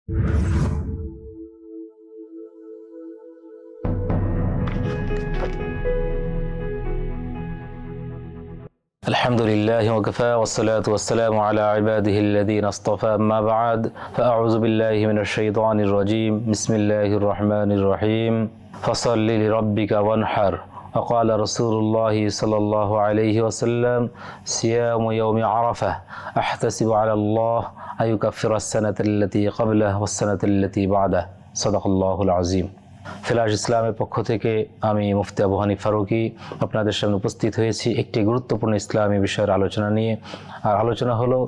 الحمد لله وكفى والصلاة والسلام على عباده الذين اصطفى أما بعد فأعوذ بالله من الشيطان الرجيم بسم الله الرحمن الرحيم فصل لربك وانحر وقال رسول الله صلى الله عليه وسلم صيام يوم عرفة أحتسب على الله أن يكفر السنة التي قبله والسنة التي بعده صدق الله العظيم। ফিলাস ইসলামের পক্ষ থেকে আমি মুফতি আবু হানিফ ফারুকী আপনাদের সামনে উপস্থিত হয়েছি একটি গুরুত্বপূর্ণ ইসলামী বিষয়ের আলোচনা নিয়ে। আর আলোচনা হলো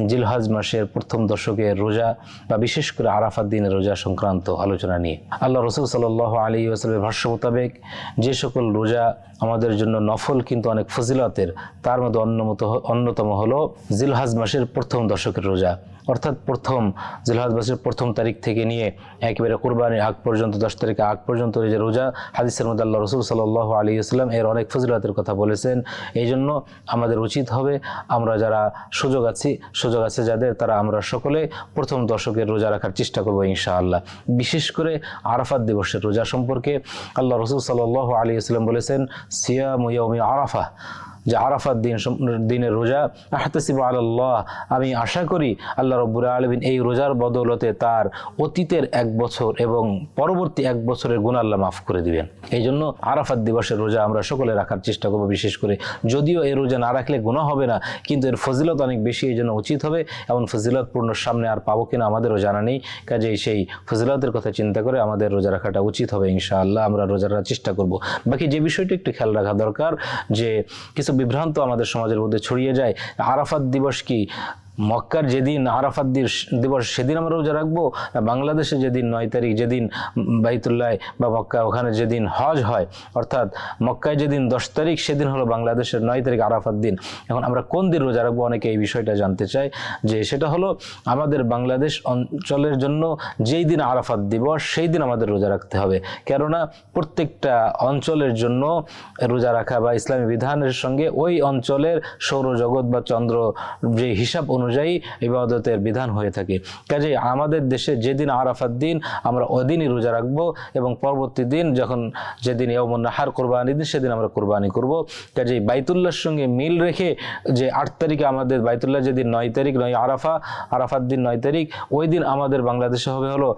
জিলহজ মাসের প্রথম দশকের রোজা বা বিশেষ করে আরাফাত দিনের রোজা সংক্রান্ত আলোচনা নিয়ে। আল্লাহ রসুল সাল্লাল্লাহু আলাইহি ওয়াসাল্লামের ভাষ্য মোতাবেক যে সকল রোজা আমাদের জন্য নফল কিন্তু অনেক ফজিলতের, তার মধ্যে অন্যতম হলো জিলহজ মাসের প্রথম দশকের রোজা, অর্থাৎ প্রথম জিলহজ মাসের প্রথম তারিখ থেকে নিয়ে একেবারে কুরবানির আগ পর্যন্ত 10 তারিখে আগ পর্যন্ত যে রোজা, হাদিসের মধ্যে আল্লাহ রসুল সাল্লাল্লাহু আলাইহি ওয়াসাল্লাম এর অনেক ফজিলতের কথা বলেছেন। এই জন্য আমাদের উচিত হবে আমরা যারা সুযোগ আছে যাদের, তারা আমরা সকলে প্রথম দশকের রোজা রাখার চেষ্টা করবো ইনশাআল্লাহ। বিশেষ করে আরাফাত দিবসের রোজা সম্পর্কে আল্লাহ রসুল সাল্লাল্লাহু আলাইহি ওয়াসাল্লাম বলেছেন সিয়ামু ইয়াউমি আরাফা, যে আরাফাত দিনের রোজা, আহতাসিবু আলাল্লাহ, আমি আশা করি আল্লাহ রাব্বুল আলামিন এই রোজার বদৌলতে তার অতীতের 1 বছর এবং পরবর্তী 1 বছরের গুনাহ আল্লাহ মাফ করে দিবেন। এই জন্য আরাফাত দিবসের রোজা আমরা সকলে রাখার চেষ্টা করব। বিশেষ করে যদিও এই রোজা না রাখলে গুনাহ হবে না, কিন্তু এর ফজিলত অনেক বেশি, এই জন্য উচিত হবে। এমন ফজিলতপূর্ণ সামনে আর পাবো কিনা আমাদেরও জানা নেই, কাজেই সেই ফজিলতের কথা চিন্তা করে আমাদের রোজা রাখাটা উচিত হবে ইনশাআল্লাহ। আমরা রোজা রাখার চেষ্টা করব। বাকি যে বিষয়টি একটু খেয়াল রাখা দরকার, যে কিছু বিভ্রান্ত আমাদের সমাজের মধ্যে ছড়িয়ে যায়। আরাফাত দিবস কি মক্কার যেদিন আরাফাত দিবস সেদিন আমরা রোজা রাখবো, বাংলাদেশে যেদিন 9 তারিখ, যেদিন বাইতুল্লাহ বা মক্কা ওখানে যেদিন হজ হয়, অর্থাৎ মক্কায় যেদিন 10 তারিখ সেদিন হলো বাংলাদেশের 9 তারিখ আরাফাত দিন। এখন আমরা কোন দিন রোজা রাখবো, অনেকে এই বিষয়টা জানতে চায়। যে সেটা হলো আমাদের বাংলাদেশ অঞ্চলের জন্য যেই দিন আরাফাত দিবস সেই দিন আমাদের রোজা রাখতে হবে। কেননা প্রত্যেকটা অঞ্চলের জন্য রোজা রাখা বা ইসলামী বিধানের সঙ্গে ওই অঞ্চলের সৌরজগৎ বা চন্দ্র যে হিসাব অনুযায়ী ইবাদতের বিধান হয়ে থাকে। কাজেই আমাদের দেশে যেদিন আরাফাত দিন আমরা ওদিনই রোজা রাখবো, এবং পরবর্তী দিন যেদিন ইয়াউমুন নাহার কোরবানি দিন সেদিন আমরা কোরবানি করব। কাজেই বাইতুল্লাহর সঙ্গে মিল রেখে যে 8 তারিখে আমাদের বাইতুল্লাহ যেদিন 9 তারিখ, 9 আরাফাত দিন 9 তারিখ, ওই দিন আমাদের বাংলাদেশে হবে হলো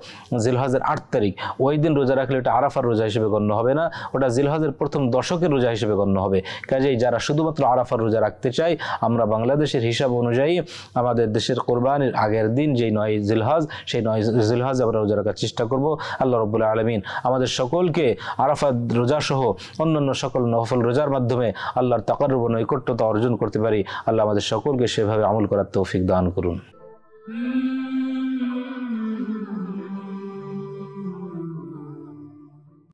জিলহজের 8 তারিখ। ওই দিন রোজা রাখলে ওটা আরাফার রোজা হিসেবে গণ্য হবে না, ওটা জিলহজের প্রথম দশকের রোজা হিসেবে গণ্য হবে। কাজেই যারা শুধুমাত্র আরাফার রোজা রাখতে চাই, আমরা বাংলাদেশের হিসাব অনুযায়ী আমাদের দেশের কোরবানির আগের দিন যেই 9 জিলহজ, সেই 9 জিলহজ আমরা রোজা রাখার চেষ্টা করব। আল্লাহ রাব্বুল আলামিন আমাদের সকলকে আরাফাত রোজা সহ অন্যান্য সকল নফল রোজার মাধ্যমে আল্লাহর তাকাররুব নৈকট্যতা অর্জন করতে পারি। আল্লাহ আমাদের সকলকে সেভাবে আমল করার তৌফিক দান করুন।